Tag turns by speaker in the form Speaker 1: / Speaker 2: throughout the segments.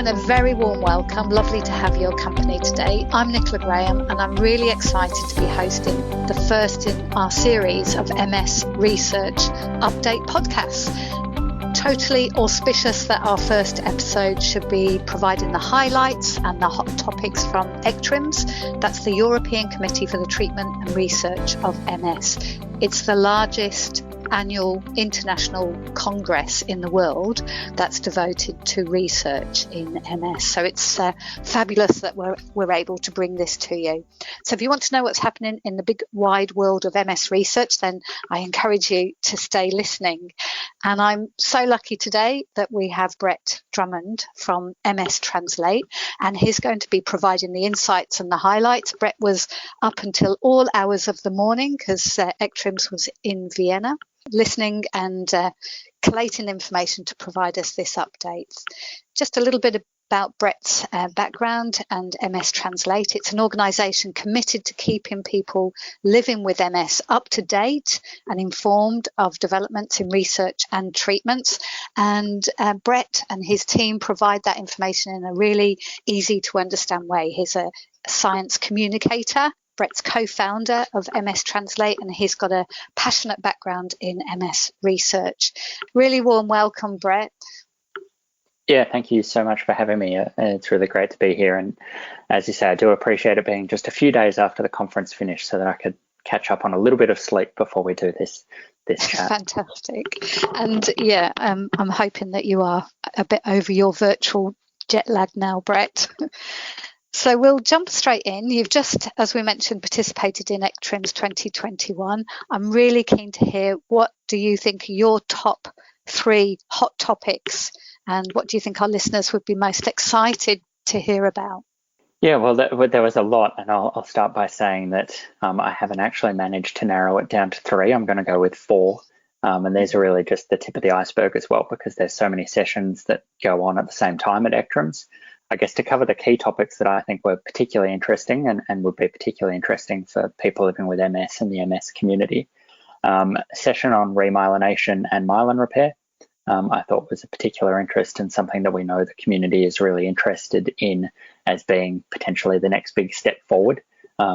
Speaker 1: and a very warm welcome. Lovely to have your company today. I'm Nicola Graham and I'm really excited to be hosting the first in our series of MS Research Update podcasts. Totally auspicious that our first episode should be providing the highlights and the hot topics from ECTRIMS. That's the European Committee for the Treatment and Research of MS. It's the largest annual international congress in the world that's devoted to research in MS. So it's fabulous that we're able to bring this to you. So if you want to know what's happening in the big wide world of MS research, then I encourage you to stay listening. And I'm so lucky today that we have Brett Drummond from MS Translate, and he's going to be providing the insights and the highlights. Brett was up until all hours of the morning because ECTRIMS was in Vienna, listening and collating information to provide us this update. Just a little bit about Brett's background and MS Translate. It's an organisation committed to keeping people living with MS up to date and informed of developments in research and treatments. And Brett and his team provide that information in a really easy to understand way. He's a science communicator. Brett's co-founder of MS Translate, and he's got a passionate background in MS research. Really warm welcome, Brett.
Speaker 2: Yeah, thank you so much for having me. It's really great to be here. And as you say, I do appreciate it being just a few days after the conference finished so that I could catch up on a little bit of sleep before we do this chat.
Speaker 1: Fantastic. And yeah, I'm hoping that you are a bit over your virtual jet lag now, Brett. So we'll jump straight in. You've just, as we mentioned, participated in ECTRIMS 2021. I'm really keen to hear, what do you think are your top 3 hot topics, and what do you think our listeners would be most excited to hear about?
Speaker 2: Yeah, well, there was a lot, and I'll start by saying that I haven't actually managed to narrow it down to 3. I'm going to go with 4. And these are really just the tip of the iceberg as well, because there's so many sessions that go on at the same time at ECTRIMS. I guess to cover the key topics that I think were particularly interesting and would be particularly interesting for people living with MS and the MS community. A session on remyelination and myelin repair I thought was a particular interest and something that we know the community is really interested in as being potentially the next big step forward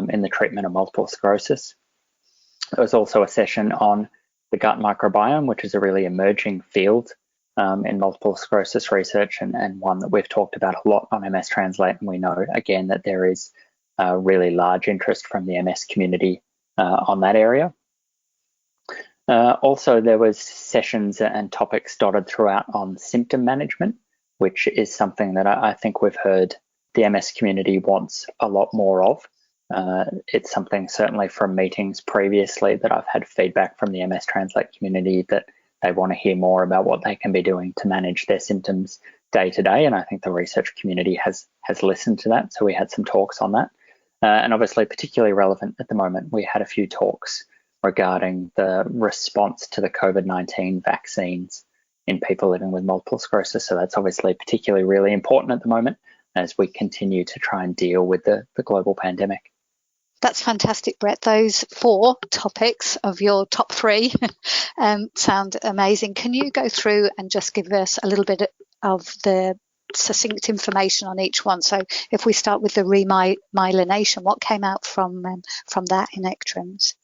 Speaker 2: in the treatment of multiple sclerosis. There was also a session on the gut microbiome, which is a really emerging field in multiple sclerosis research, and one that we've talked about a lot on MS Translate, and we know again that there is a really large interest from the MS community on that area. Also, there was sessions and topics dotted throughout on symptom management, which is something that I think we've heard the MS community wants a lot more of. It's something certainly from meetings previously that I've had feedback from the MS Translate community that they want to hear more about what they can be doing to manage their symptoms day to day. And I think the research community has listened to that. So we had some talks on that. And obviously particularly relevant at the moment, we had a few talks regarding the response to the COVID-19 vaccines in people living with multiple sclerosis. So that's obviously particularly really important at the moment as we continue to try and deal with the global pandemic.
Speaker 1: That's fantastic, Brett. Those 4 topics of your top 3 sound amazing. Can you go through and just give us a little bit of the succinct information on each one? So if we start with the remyelination, what came out from that in ECTRIMS?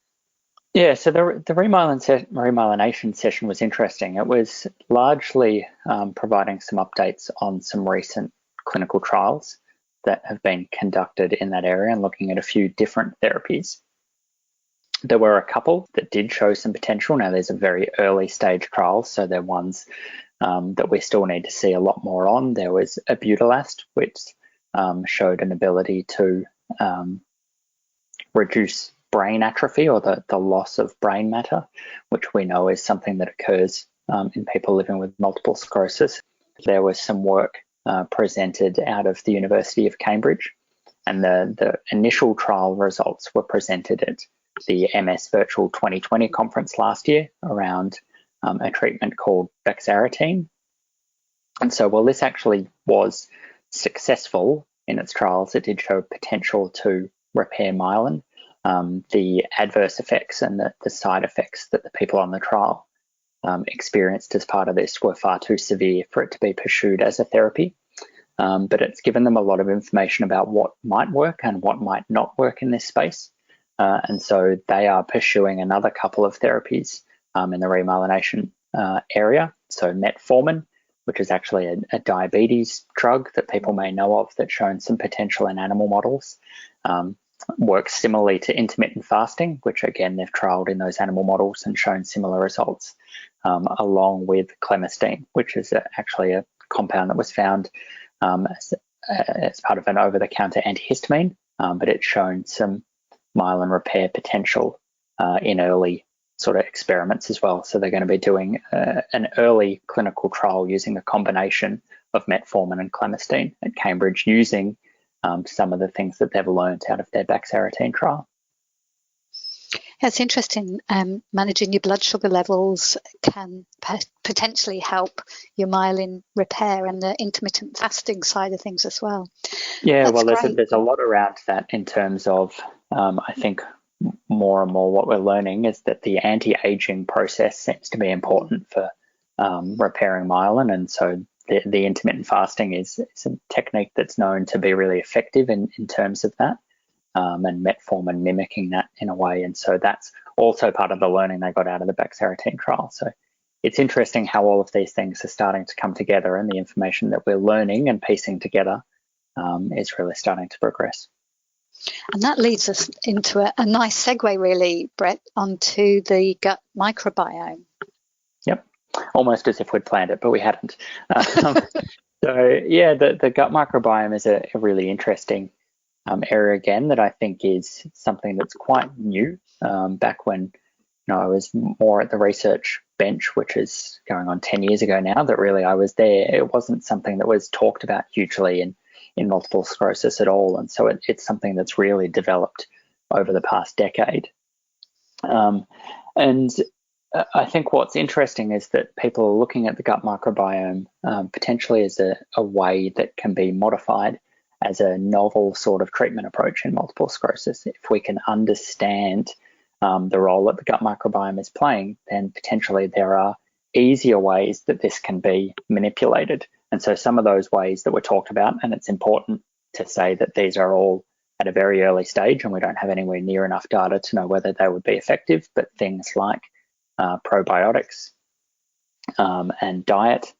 Speaker 2: Yeah, so the remyelination session was interesting. It was largely providing some updates on some recent clinical trials that have been conducted in that area and looking at a few different therapies. There were a couple that did show some potential. Now, there's a very early stage trials, so they're ones that we still need to see a lot more on. There was Abutulast, which showed an ability to reduce brain atrophy or the loss of brain matter, which we know is something that occurs in people living with multiple sclerosis. There was some work presented out of the University of Cambridge, and the initial trial results were presented at the MS Virtual 2020 conference last year around a treatment called Bexarotene. And so while this actually was successful in its trials, it did show potential to repair myelin. The adverse effects and the side effects that the people on the trial experienced as part of this were far too severe for it to be pursued as a therapy. but it's given them a lot of information about what might work and what might not work in this space. And so they are pursuing another couple of therapies in the remyelination area. So metformin, which is actually a diabetes drug that people may know of that's shown some potential in animal models, works similarly to intermittent fasting, which again, they've trialed in those animal models and shown similar results, along with clemistine, which is actually a compound that was found as part of an over-the-counter antihistamine, but it's shown some myelin repair potential in early sort of experiments as well. So they're going to be doing an early clinical trial using a combination of metformin and clemistine at Cambridge, using some of the things that they've learned out of their Baxarotene trial.
Speaker 1: It's interesting. Managing your blood sugar levels can potentially help your myelin repair and the intermittent fasting side of things as well.
Speaker 2: Yeah, well, there's a lot around that in terms of, I think, more and more what we're learning is that the anti-aging process seems to be important for repairing myelin, and so the intermittent fasting is a technique that's known to be really effective in terms of that, and metformin mimicking that in a way. And so that's also part of the learning they got out of the Baxarotene trial. So it's interesting how all of these things are starting to come together, and the information that we're learning and piecing together is really starting to progress.
Speaker 1: And that leads us into a nice segue, really, Brett, onto the gut microbiome.
Speaker 2: Yep, almost as if we'd planned it, but we hadn't. So yeah, the gut microbiome is a really interesting area again that I think is something that's quite new. Back when I was more at the research bench, which is going on 10 years ago now, that really I was there, it wasn't something that was talked about hugely in multiple sclerosis at all. And so it's something that's really developed over the past decade. And I think what's interesting is that people are looking at the gut microbiome potentially as a way that can be modified as a novel sort of treatment approach in multiple sclerosis. If we can understand the role that the gut microbiome is playing, then potentially there are easier ways that this can be manipulated. And so some of those ways that were talked about, and it's important to say that these are all at a very early stage and we don't have anywhere near enough data to know whether they would be effective, but things like probiotics and diet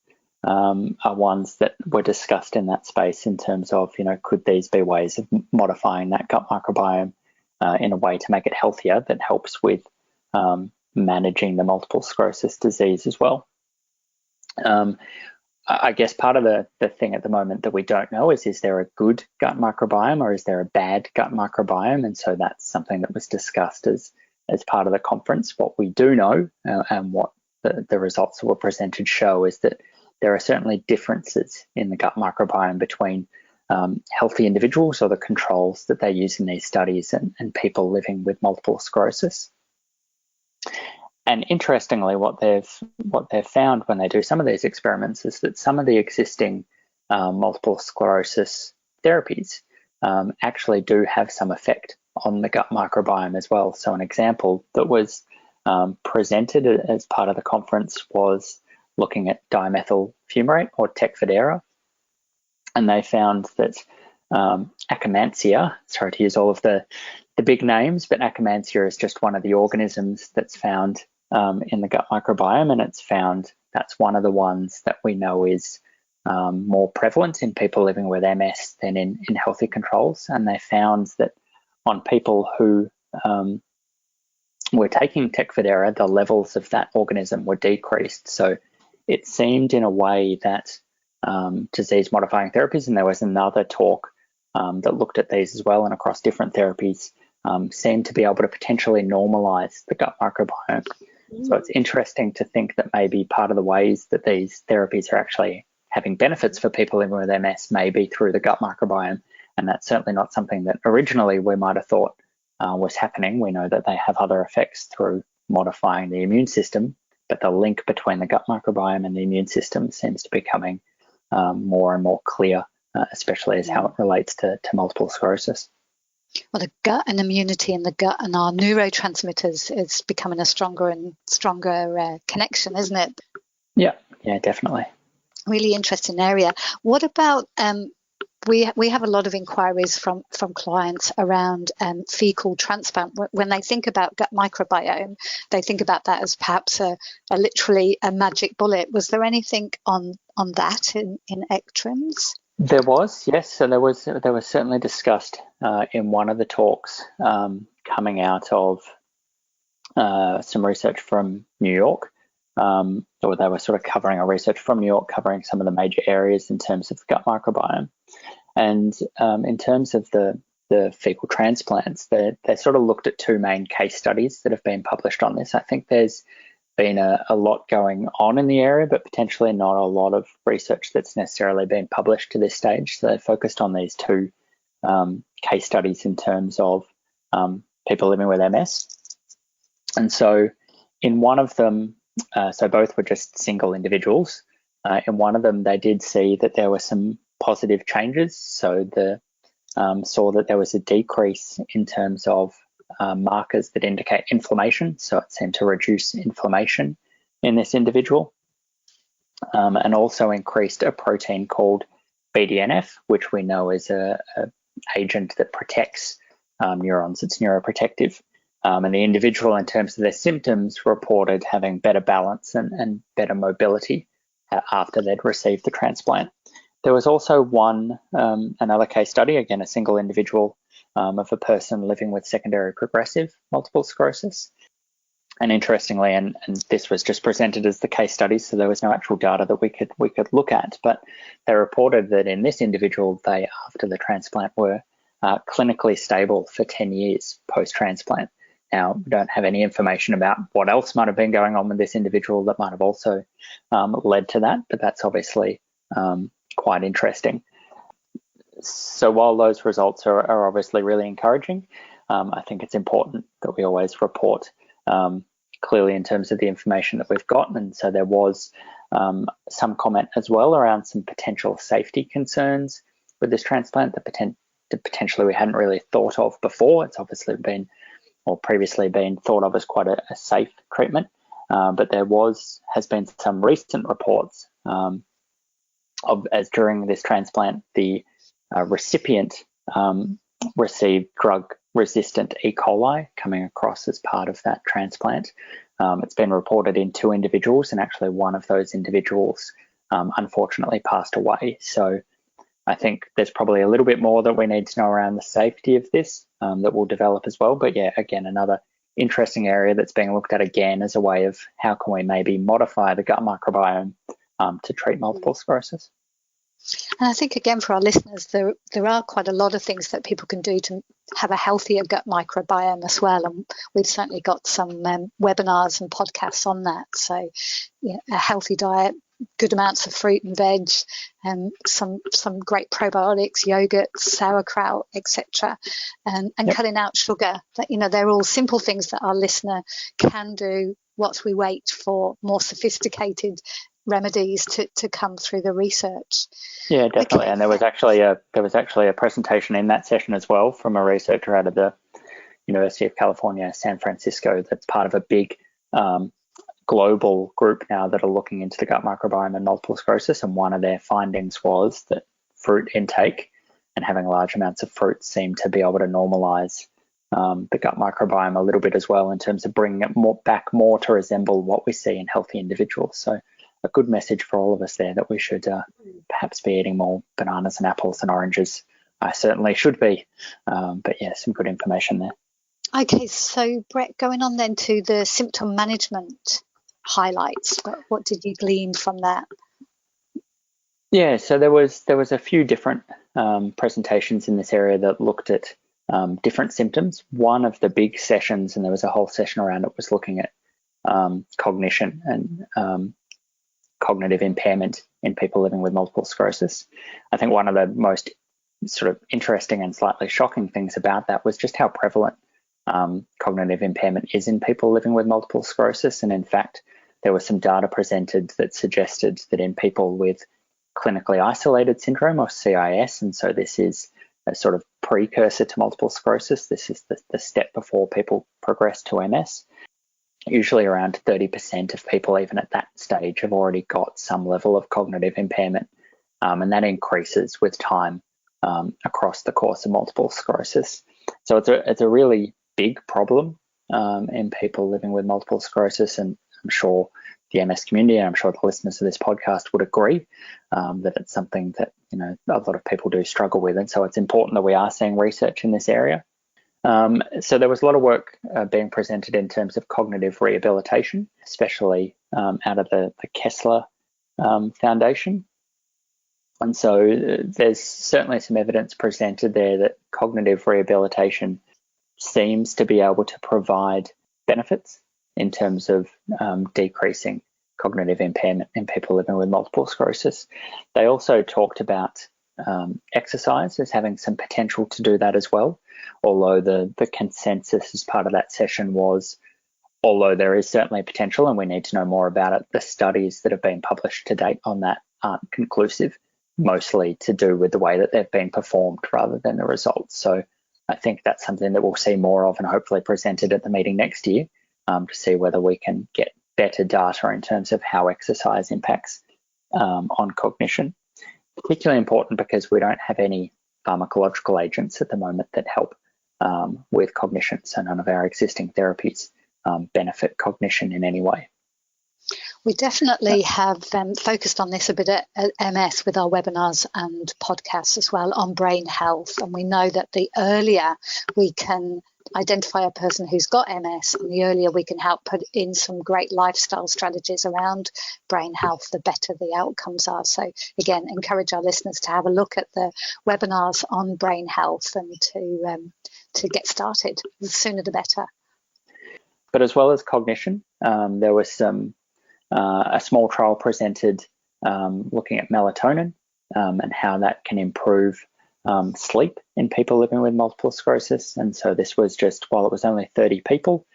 Speaker 2: are ones that were discussed in that space in terms of, could these be ways of modifying that gut microbiome in a way to make it healthier that helps with managing the multiple sclerosis disease as well. I guess part of the thing at the moment that we don't know is there a good gut microbiome or is there a bad gut microbiome? And so that's something that was discussed as part of the conference. What we do know and what the results that were presented show is that there are certainly differences in the gut microbiome between healthy individuals or the controls that they use in these studies and people living with multiple sclerosis. And interestingly, what they've found when they do some of these experiments is that some of the existing multiple sclerosis therapies actually do have some effect on the gut microbiome as well. So an example that was presented as part of the conference was looking at dimethyl fumarate or Tecfidera, and they found that Akkermansia, sorry to use all of the big names, but Akkermansia is just one of the organisms that's found in the gut microbiome, and it's found that's one of the ones that we know is more prevalent in people living with MS than in healthy controls. And they found that on people who were taking Tecfidera, the levels of that organism were decreased. So it seemed in a way that disease-modifying therapies, and there was another talk that looked at these as well and across different therapies, seemed to be able to potentially normalize the gut microbiome. So it's interesting to think that maybe part of the ways that these therapies are actually having benefits for people living with MS may be through the gut microbiome, and that's certainly not something that originally we might have thought was happening. We know that they have other effects through modifying the immune system, but the link between the gut microbiome and the immune system seems to be becoming more and more clear, especially as how it relates to multiple sclerosis.
Speaker 1: Well, the gut and immunity and the gut and our neurotransmitters is becoming a stronger and stronger connection, isn't it?
Speaker 2: Yeah, definitely.
Speaker 1: Really interesting area. What about we have a lot of inquiries from clients around fecal transplant. When they think about gut microbiome, they think about that as perhaps a literally a magic bullet. Was there anything on that in ECTRIMS?
Speaker 2: There was, yes. So there was certainly discussed in one of the talks coming out of some research from New York. Or they were sort of covering a research from New York, covering some of the major areas in terms of the gut microbiome. And in terms of the fecal transplants, they sort of looked at two main case studies that have been published on this. I think there's been a lot going on in the area, but potentially not a lot of research that's necessarily been published to this stage. So they focused on these two case studies in terms of people living with MS. And so in one of them, so both were just single individuals. In one of them, they did see that there were some positive changes. So saw that there was a decrease in terms of markers that indicate inflammation. So it seemed to reduce inflammation in this individual, and also increased a protein called BDNF, which we know is a agent that protects neurons. It's neuroprotective. And the individual, in terms of their symptoms, reported having better balance and better mobility after they'd received the transplant. There was also another case study, again, a single individual of a person living with secondary progressive multiple sclerosis. And interestingly, and this was just presented as the case study, so there was no actual data that we could look at, but they reported that in this individual, they, after the transplant, were clinically stable for 10 years post-transplant. Now, we don't have any information about what else might have been going on with this individual that might have also led to that, but that's obviously quite interesting. So while those results are obviously really encouraging, I think it's important that we always report clearly in terms of the information that we've got. And so there was some comment as well around some potential safety concerns with this transplant that potentially we hadn't really thought of before. It's obviously been, or previously been, thought of as quite a safe treatment, but there has been some recent reports as during this transplant, the recipient received drug-resistant E. coli coming across as part of that transplant. It's been reported in 2 individuals, and actually one of those individuals unfortunately passed away. So I think there's probably a little bit more that we need to know around the safety of this that will develop as well. But yeah, again, another interesting area that's being looked at again as a way of how can we maybe modify the gut microbiome to treat multiple sclerosis.
Speaker 1: And I think, again, for our listeners, there are quite a lot of things that people can do to have a healthier gut microbiome as well. And we've certainly got some webinars and podcasts on that. So yeah, a healthy diet, good amounts of fruit and veg, some great probiotics, yogurt, sauerkraut, etc., and cutting out sugar. That, they're all simple things that our listener can do whilst we wait for more sophisticated remedies to come through the research.
Speaker 2: Yeah, definitely. Okay. And there was actually a presentation in that session as well from a researcher out of the University of California, San Francisco, that's part of a big global group now that are looking into the gut microbiome and multiple sclerosis. And one of their findings was that fruit intake and having large amounts of fruit seemed to be able to normalize the gut microbiome a little bit as well, in terms of bringing it back more to resemble what we see in healthy individuals. So a good message for all of us there that we should perhaps be eating more bananas and apples and oranges. I certainly should be, but yeah, some good information there.
Speaker 1: Okay, so Brett, going on then to the symptom management highlights, what did you glean from that?
Speaker 2: Yeah, so there was a few different presentations in this area that looked at different symptoms. One of the big sessions, and there was a whole session around it, was looking at cognition and cognitive impairment in people living with multiple sclerosis. I think one of the most sort of interesting and slightly shocking things about that was just how prevalent cognitive impairment is in people living with multiple sclerosis. And in fact, there was some data presented that suggested that in people with clinically isolated syndrome, or CIS, and so this is a sort of precursor to multiple sclerosis, this is the step before people progress to MS, usually around 30% of people, even at that stage, have already got some level of cognitive impairment, and that increases with time across the course of multiple sclerosis. So it's a really big problem in people living with multiple sclerosis, and I'm sure the MS community, and I'm sure the listeners of this podcast would agree that it's something that a lot of people do struggle with, and so it's important that we are seeing research in this area. So there was a lot of work being presented in terms of cognitive rehabilitation, especially out of the Kessler Foundation. And so there's certainly some evidence presented there that cognitive rehabilitation seems to be able to provide benefits in terms of decreasing cognitive impairment in people living with multiple sclerosis. They also talked about exercise as having some potential to do that as well, although the consensus as part of that session was, although there is certainly potential and we need to know more about it, the studies that have been published to date on that aren't conclusive, mostly to do with the way that they've been performed rather than the results. So I think that's something that we'll see more of and hopefully presented at the meeting next year to see whether we can get better data in terms of how exercise impacts on cognition. Particularly important because we don't have any pharmacological agents at the moment that help with cognition, so none of our existing therapies benefit cognition in any way.
Speaker 1: We definitely have focused on this a bit at MS with our webinars and podcasts as well on brain health, and we know that the earlier we can identify a person who's got MS and the earlier we can help put in some great lifestyle strategies around brain health, the better the outcomes are. So again, encourage our listeners to have a look at the webinars on brain health and to get started. The sooner the better.
Speaker 2: But as well as cognition, there was a small trial presented looking at melatonin and how that can improve sleep in people living with multiple sclerosis. And so this was just, while it was only 30 people,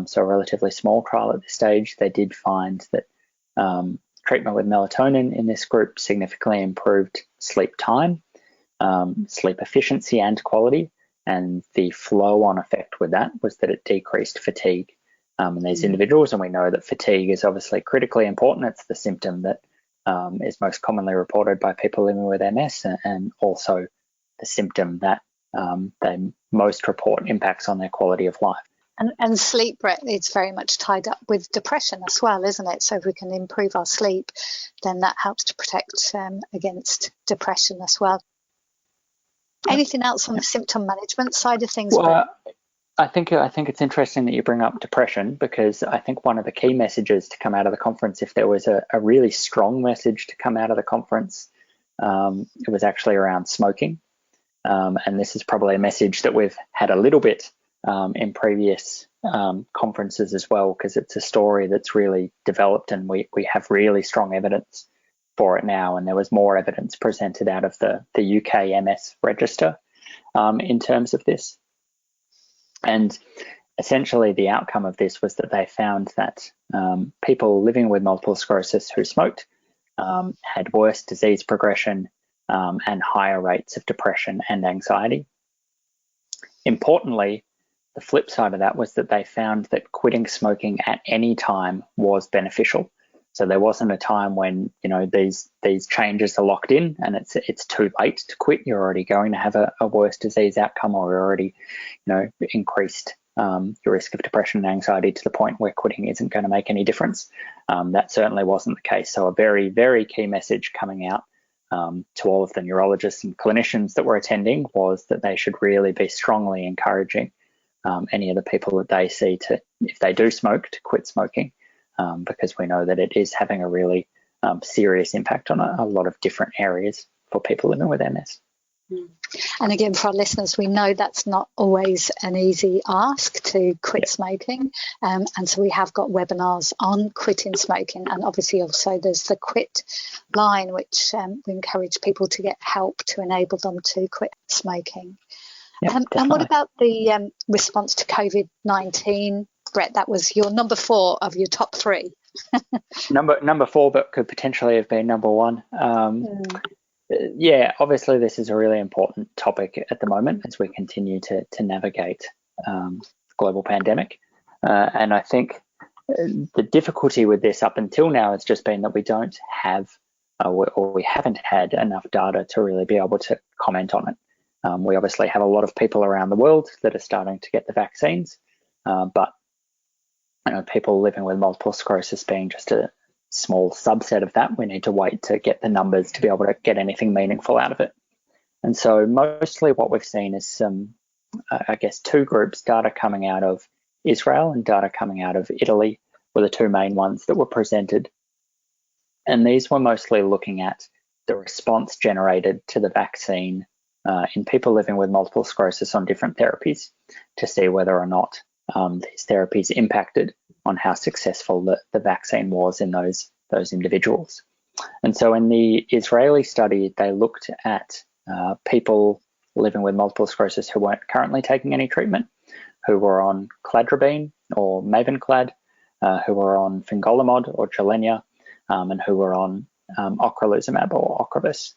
Speaker 2: so a relatively small trial at this stage, they did find that treatment with melatonin in this group significantly improved sleep time, sleep efficiency and quality. And the flow-on effect with that was that it decreased fatigue in these individuals. And we know that fatigue is obviously critically important. It's the symptom that is most commonly reported by people living with MS, and also the symptom that they most report impacts on their quality of life.
Speaker 1: And sleep, Brett, it's very much tied up with depression as well, isn't it? So if we can improve our sleep, then that helps to protect against depression as well. Anything else on the symptom management side of things, Brett?
Speaker 2: I think it's interesting that you bring up depression, because I think one of the key messages to come out of the conference, if there was a really strong message to come out of the conference, it was actually around smoking. And this is probably a message that we've had a little bit in previous conferences as well, because it's a story that's really developed and we have really strong evidence for it now. And there was more evidence presented out of the UK MS register in terms of this. And essentially the outcome of this was that they found that people living with multiple sclerosis who smoked had worse disease progression and higher rates of depression and anxiety. Importantly, the flip side of that was that they found that quitting smoking at any time was beneficial. So there wasn't a time when these changes are locked in and it's too late to quit. You're already going to have a worse disease outcome, or you're already increased your risk of depression and anxiety to the point where quitting isn't going to make any difference. That certainly wasn't the case. So a very, very key message coming out to all of the neurologists and clinicians that were attending was that they should really be strongly encouraging any of the people that they see to, if they do smoke, to quit smoking, because we know that it is having a really serious impact on a lot of different areas for people living with MS.
Speaker 1: And again, for our listeners, we know that's not always an easy ask to quit smoking. And so we have got webinars on quitting smoking. And obviously also there's the quit line, which we encourage people to get help to enable them to quit smoking. And what about the response to COVID-19, Brett? That was your number 4 of your top 3.
Speaker 2: Number 4, but could potentially have been number 1. Yeah, obviously this is a really important topic at the moment as we continue to navigate global pandemic. And I think the difficulty with this up until now has just been that we don't have, or we haven't had enough data to really be able to comment on it. We obviously have a lot of people around the world that are starting to get the vaccines, but people living with multiple sclerosis being just a small subset of that, we need to wait to get the numbers to be able to get anything meaningful out of it. And so mostly what we've seen is some, I guess, two groups, data coming out of Israel and data coming out of Italy were the two main ones that were presented. And these were mostly looking at the response generated to the vaccine in people living with multiple sclerosis on different therapies to see whether or not these therapies impacted on how successful the vaccine was in those individuals. And so in the Israeli study, they looked at people living with multiple sclerosis who weren't currently taking any treatment, who were on cladribine or Mavenclad, who were on fingolimod or Gilenya, and who were on ocrelizumab or Ocrevus.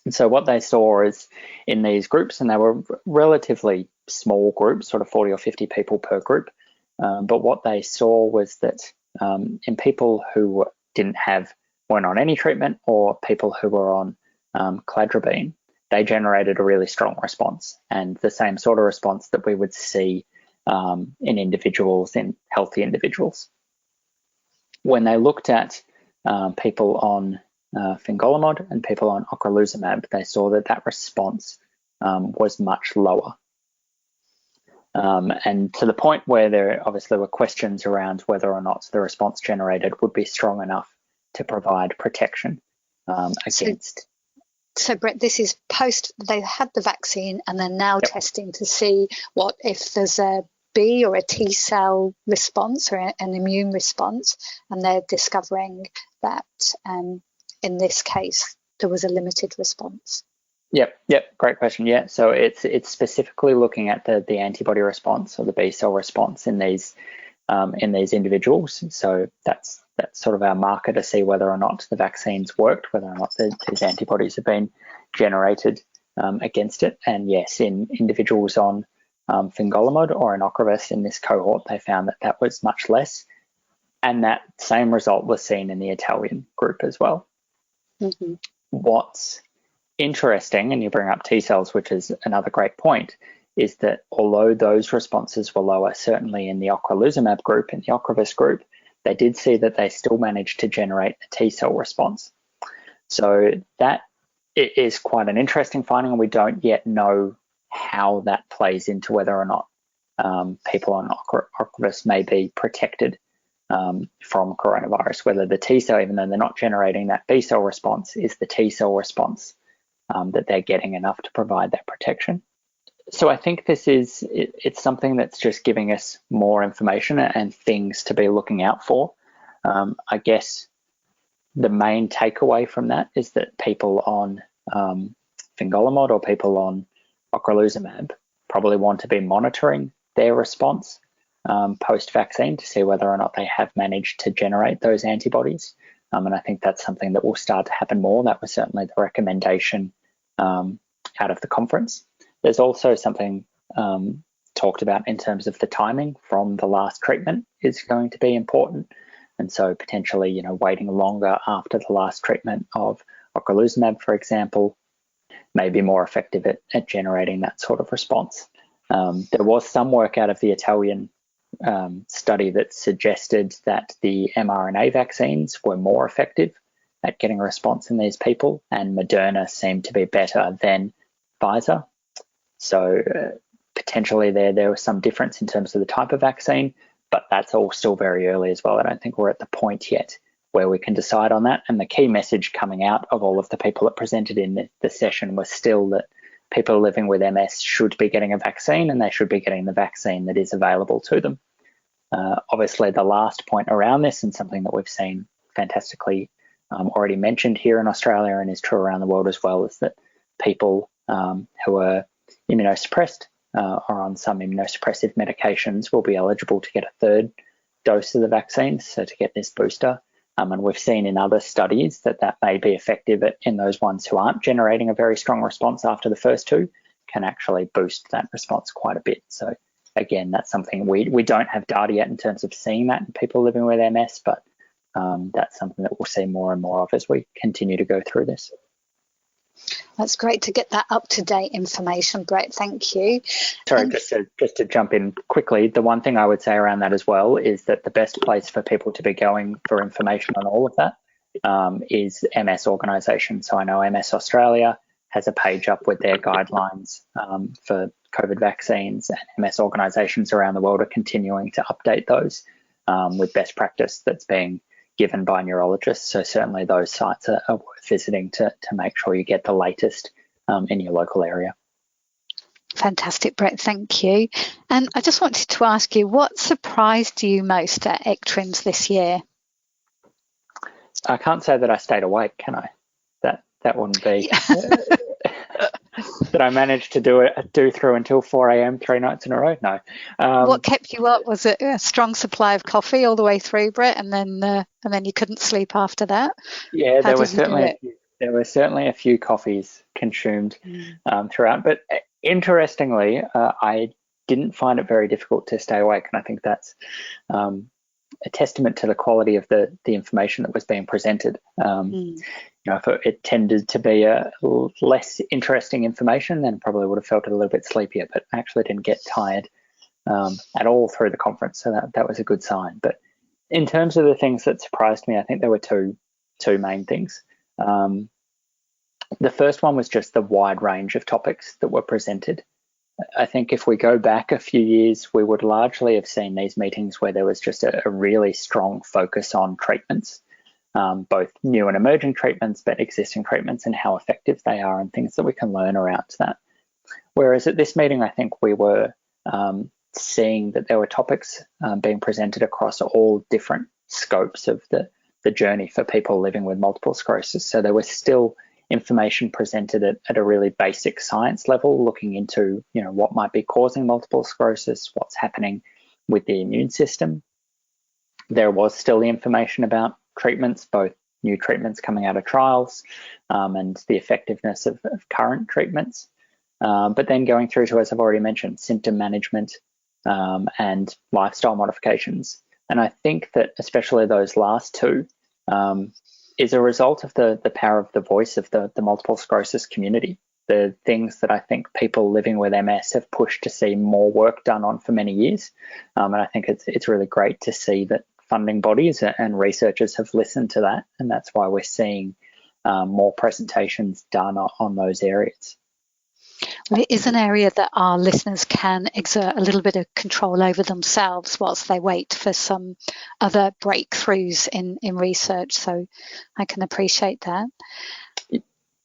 Speaker 2: And so what they saw is in these groups, and they were relatively small groups, sort of 40 or 50 people per group, but what they saw was that in people who weren't on any treatment, or people who were on cladribine, they generated a really strong response, and the same sort of response that we would see in healthy individuals. When they looked at people on fingolimod and people on ocrelizumab, they saw that response was much lower. And to the point where there obviously were questions around whether or not the response generated would be strong enough to provide protection against.
Speaker 1: So Brett, this is post they had the vaccine and they're now testing to see what if there's a B or a T cell response or an immune response, and they're discovering that in this case there was a limited response.
Speaker 2: Yep, great question. Yeah, so it's specifically looking at the antibody response or the B cell response in these individuals. So that's sort of our marker to see whether or not the vaccines worked, whether or not these antibodies have been generated against it. And yes, in individuals on fingolimod or in Ocrevus in this cohort, they found that was much less. And that same result was seen in the Italian group as well. Mm-hmm. What's interesting, and you bring up T cells, which is another great point, is that although those responses were lower, certainly in the ocrelizumab group, in the Ocrevus group, they did see that they still managed to generate a T cell response. So that is quite an interesting finding, and we don't yet know how that plays into whether or not people on Ocrevus may be protected from coronavirus, whether the T cell, even though they're not generating that B cell response, is the T cell response that they're getting enough to provide that protection. So I think it's something that's just giving us more information and things to be looking out for. I guess the main takeaway from that is that people on fingolimod or people on ocrelizumab probably want to be monitoring their response post-vaccine to see whether or not they have managed to generate those antibodies. And I think that's something that will start to happen more. That was certainly the recommendation out of the conference. There's also something talked about in terms of the timing from the last treatment is going to be important. And so potentially, waiting longer after the last treatment of ocrelizumab, for example, may be more effective at generating that sort of response. There was some work out of the Italian study that suggested that the mRNA vaccines were more effective at getting a response in these people, and Moderna seemed to be better than Pfizer. So potentially there was some difference in terms of the type of vaccine, but that's all still very early as well. I don't think we're at the point yet where we can decide on that. And the key message coming out of all of the people that presented in the session was still that people living with MS should be getting a vaccine, and they should be getting the vaccine that is available to them. Obviously, the last point around this, and something that we've seen fantastically already mentioned here in Australia and is true around the world as well, is that people who are immunosuppressed or on some immunosuppressive medications will be eligible to get a third dose of the vaccine, so to get this booster. And we've seen in other studies that may be effective in those ones who aren't generating a very strong response after the first two, can actually boost that response quite a bit. So again, that's something we don't have data yet in terms of seeing that in people living with MS, but that's something that we'll see more and more of as we continue to go through this.
Speaker 1: That's great to get that up-to-date information, Brett. Thank you.
Speaker 2: Sorry, just to jump in quickly, the one thing I would say around that as well is that the best place for people to be going for information on all of that is MS organisation. So I know MS Australia has a page up with their guidelines for COVID vaccines, and MS organisations around the world are continuing to update those with best practice that's being given by neurologists. So certainly those sites are worth visiting to make sure you get the latest in your local area.
Speaker 1: Fantastic, Brett. Thank you. And I just wanted to ask you, what surprised you most at ECTRIMS this year?
Speaker 2: I can't say that I stayed awake, can I? That wouldn't be that I managed to do through until 4 a.m. 3 nights in a row. No.
Speaker 1: What kept you up? Was it a strong supply of coffee all the way through, Brett, and then you couldn't sleep after that?
Speaker 2: Yeah, there were certainly a few coffees consumed throughout. But interestingly, I didn't find it very difficult to stay awake, and I think that's a testament to the quality of the information that was being presented. If it tended to be a less interesting information, then probably would have felt it a little bit sleepier, but I actually didn't get tired at all through the conference, so that was a good sign. But in terms of the things that surprised me, I think there were two main things. The first one was just the wide range of topics that were presented. I think if we go back a few years, we would largely have seen these meetings where there was just a really strong focus on treatments, both new and emerging treatments, but existing treatments and how effective they are and things that we can learn around that. Whereas at this meeting, I think we were seeing that there were topics being presented across all different scopes of the journey for people living with multiple sclerosis. So there was still information presented at a really basic science level, looking into what might be causing multiple sclerosis, what's happening with the immune system. There was still the information about treatments, both new treatments coming out of trials and the effectiveness of current treatments. But then going through to, as I've already mentioned, symptom management and lifestyle modifications. And I think that especially those last two is a result of the power of the voice of the multiple sclerosis community. The things that I think people living with MS have pushed to see more work done on for many years. And I think it's really great to see that funding bodies and researchers have listened to that. And that's why we're seeing more presentations done on those areas.
Speaker 1: Well, it is an area that our listeners can exert a little bit of control over themselves whilst they wait for some other breakthroughs in research. So I can appreciate that.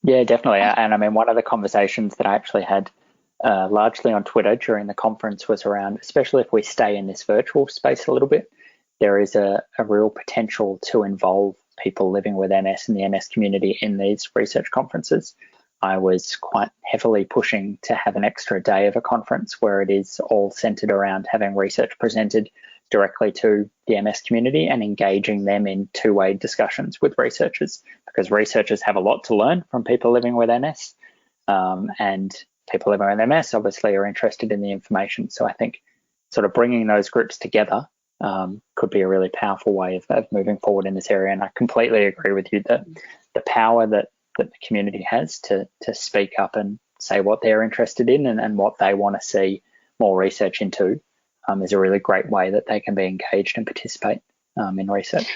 Speaker 2: Yeah, definitely. And I mean, one of the conversations that I actually had largely on Twitter during the conference was around, especially if we stay in this virtual space a little bit, there is a real potential to involve people living with MS and the MS community in these research conferences. I was quite heavily pushing to have an extra day of a conference where it is all centered around having research presented directly to the MS community and engaging them in two-way discussions with researchers, because researchers have a lot to learn from people living with MS, and people living with MS obviously are interested in the information. So I think sort of bringing those groups together could be a really powerful way of moving forward in this area. And I completely agree with you that the power that the community has to speak up and say what they're interested in and what they want to see more research into is a really great way that they can be engaged and participate in research.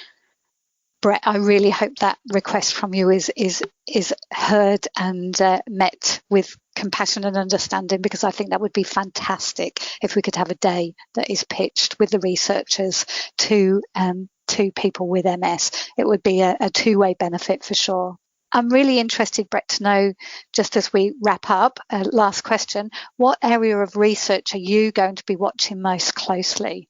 Speaker 1: Brett, I really hope that request from you is heard and met with compassion and understanding, because I think that would be fantastic if we could have a day that is pitched with the researchers to people with MS. It would be a two-way benefit for sure. I'm really interested, Brett, to know, just as we wrap up, last question, what area of research are you going to be watching most closely?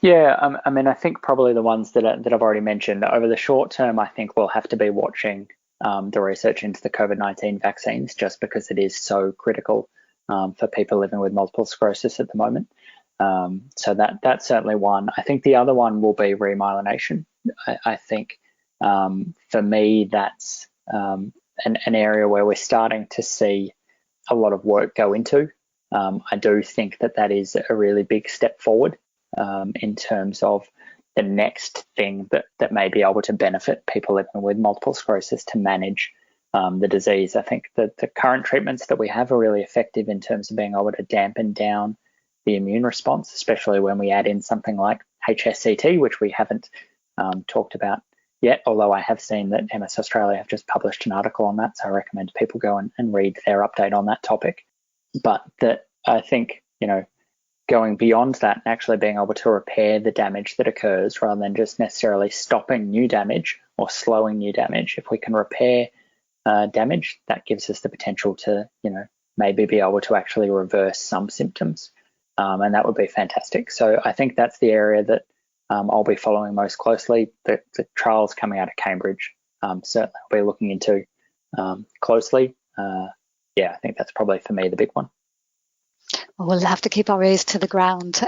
Speaker 2: Yeah, I mean, I think probably the ones that I've already mentioned. Over the short term, I think we'll have to be watching the research into the COVID-19 vaccines, just because it is so critical for people living with multiple sclerosis at the moment. So that's certainly one. I think the other one will be remyelination. I think for me, that's an area where we're starting to see a lot of work go into. I do think that that is a really big step forward in terms of the next thing that may be able to benefit people living with multiple sclerosis to manage the disease. I think that the current treatments that we have are really effective in terms of being able to dampen down the immune response, especially when we add in something like HSCT, which we haven't talked about yet, although I have seen that MS Australia have just published an article on that, so I recommend people go and read their update on that topic. But that I think, going beyond that and actually being able to repair the damage that occurs rather than just necessarily stopping new damage or slowing new damage, if we can repair damage, that gives us the potential to, maybe be able to actually reverse some symptoms. And that would be fantastic. So I think that's the area that I'll be following most closely. The trials coming out of Cambridge, certainly I'll be looking into closely. I think that's probably for me the big one.
Speaker 1: Well, we'll have to keep our ears to the ground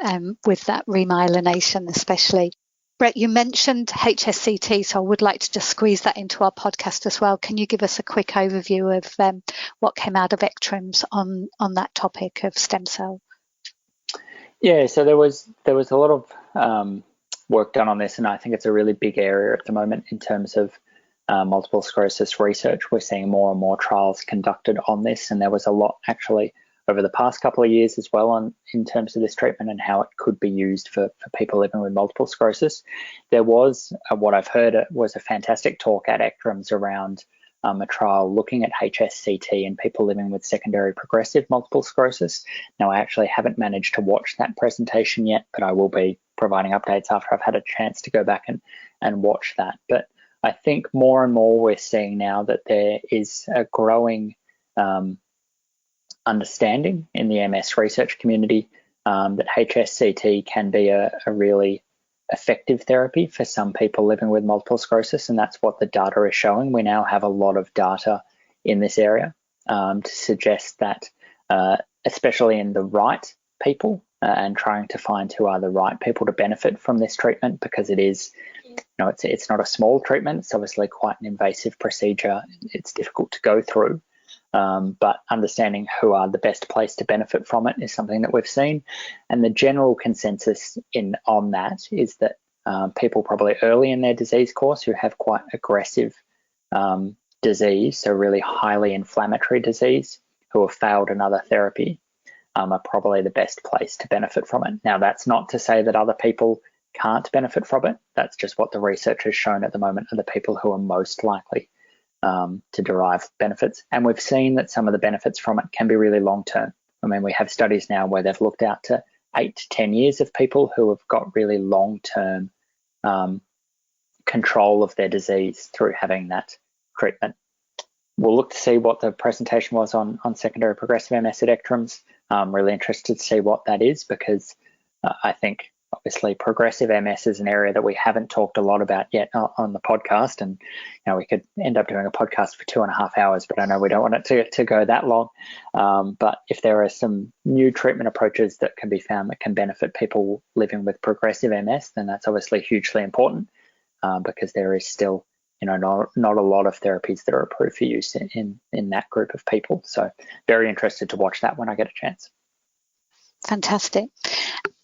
Speaker 1: with that remyelination especially. Brett, you mentioned HSCT, so I would like to just squeeze that into our podcast as well. Can you give us a quick overview of what came out of ECTRIMS on that topic of stem cell?
Speaker 2: Yeah, so there was a lot of work done on this, and I think it's a really big area at the moment in terms of multiple sclerosis research. We're seeing more and more trials conducted on this, and there was a lot actually over the past couple of years as well in terms of this treatment and how it could be used for people living with multiple sclerosis. There was, what I've heard, was a fantastic talk at ECTRIMS around a trial looking at HSCT in people living with secondary progressive multiple sclerosis. Now, I actually haven't managed to watch that presentation yet, but I will be providing updates after I've had a chance to go back and watch that. But I think more and more we're seeing now that there is a growing understanding in the MS research community that HSCT can be a really effective therapy for some people living with multiple sclerosis, and that's what the data is showing. We now have a lot of data in this area to suggest that, especially in the right people, and trying to find who are the right people to benefit from this treatment, because it is, it's not a small treatment. It's obviously quite an invasive procedure. It's difficult to go through. But understanding who are the best place to benefit from it is something that we've seen. And the general consensus on that is that people probably early in their disease course who have quite aggressive disease, so really highly inflammatory disease, who have failed another therapy, are probably the best place to benefit from it. Now, that's not to say that other people can't benefit from it. That's just what the research has shown at the moment are the people who are most likely to derive benefits. And we've seen that some of the benefits from it can be really long-term. I mean, we have studies now where they've looked out to 8 to 10 years of people who have got really long-term control of their disease through having that treatment. We'll look to see what the presentation was on secondary progressive MS at ECTRIMS. I'm really interested to see what that is, because I think obviously progressive MS is an area that we haven't talked a lot about yet on the podcast, and we could end up doing a podcast for 2.5 hours, but I know we don't want it to go that long. But if there are some new treatment approaches that can be found that can benefit people living with progressive MS, then that's obviously hugely important, because there is still not a lot of therapies that are approved for use in that group of people. So very interested to watch that when I get a chance.
Speaker 1: Fantastic.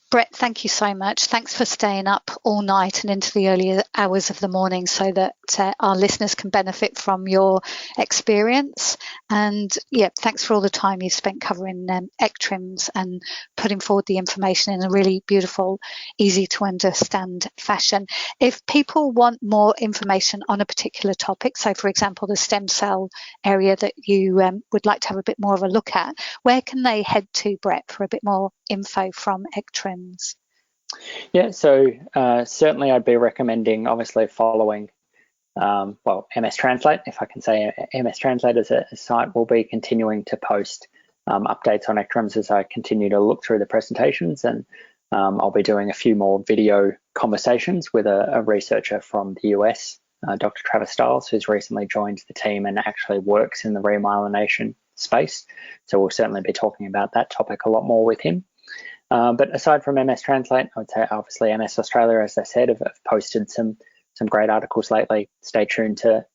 Speaker 1: Brett, thank you so much. Thanks for staying up all night and into the early hours of the morning so that our listeners can benefit from your experience. And thanks for all the time you've spent covering ECTRIMS and putting forward the information in a really beautiful, easy to understand fashion. If people want more information on a particular topic, so for example, the stem cell area that you would like to have a bit more of a look at, where can they head to, Brett, for a bit more info from ECTRIMS?
Speaker 2: Yeah, so certainly I'd be recommending obviously following MS Translate. If I can say MS Translate as a site, will be continuing to post updates on ECTRIMS as I continue to look through the presentations, and I'll be doing a few more video conversations with a researcher from the US, Dr. Travis Stiles, who's recently joined the team and actually works in the remyelination space. So we'll certainly be talking about that topic a lot more with him. But aside from MS Translate, I would say obviously MS Australia, as I said, have posted some great articles lately. Stay tuned to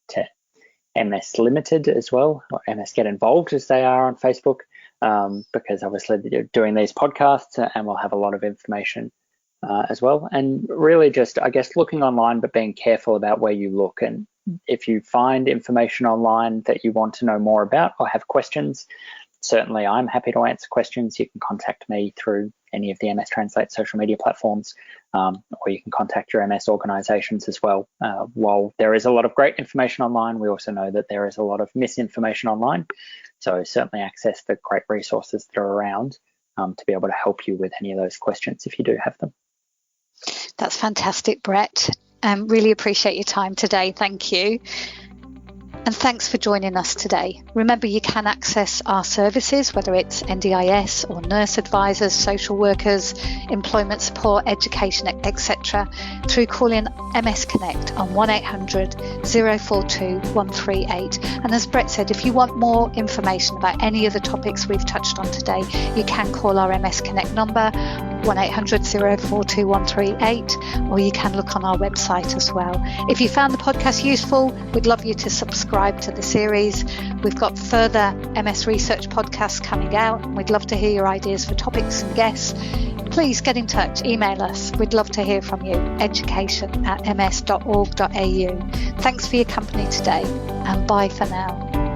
Speaker 2: MS Limited as well, or MS Get Involved as they are on Facebook. because obviously you're doing these podcasts and we'll have a lot of information as well. And really just, I guess, looking online, but being careful about where you look. And if you find information online that you want to know more about or have questions, certainly I'm happy to answer questions. You can contact me through any of the MS Translate social media platforms, or you can contact your MS organisations as well. While there is a lot of great information online, we also know that there is a lot of misinformation online. So certainly access the great resources that are around to be able to help you with any of those questions if you do have them.
Speaker 1: That's fantastic, Brett. Really appreciate your time today. Thank you. And thanks for joining us today. Remember, you can access our services, whether it's NDIS or nurse advisors, social workers, employment support, education, etc., through calling MS Connect on 1800 042 138. And as Brett said, if you want more information about any of the topics we've touched on today, you can call our MS Connect number 1800 042 138, or you can look on our website as well. If you found the podcast useful, we'd love you to subscribe to the series. We've got further MS research podcasts coming out, and we'd love to hear your ideas for topics and guests. Please get in touch, email us. We'd love to hear from you. education@ms.org.au. Thanks for your company today, and bye for now.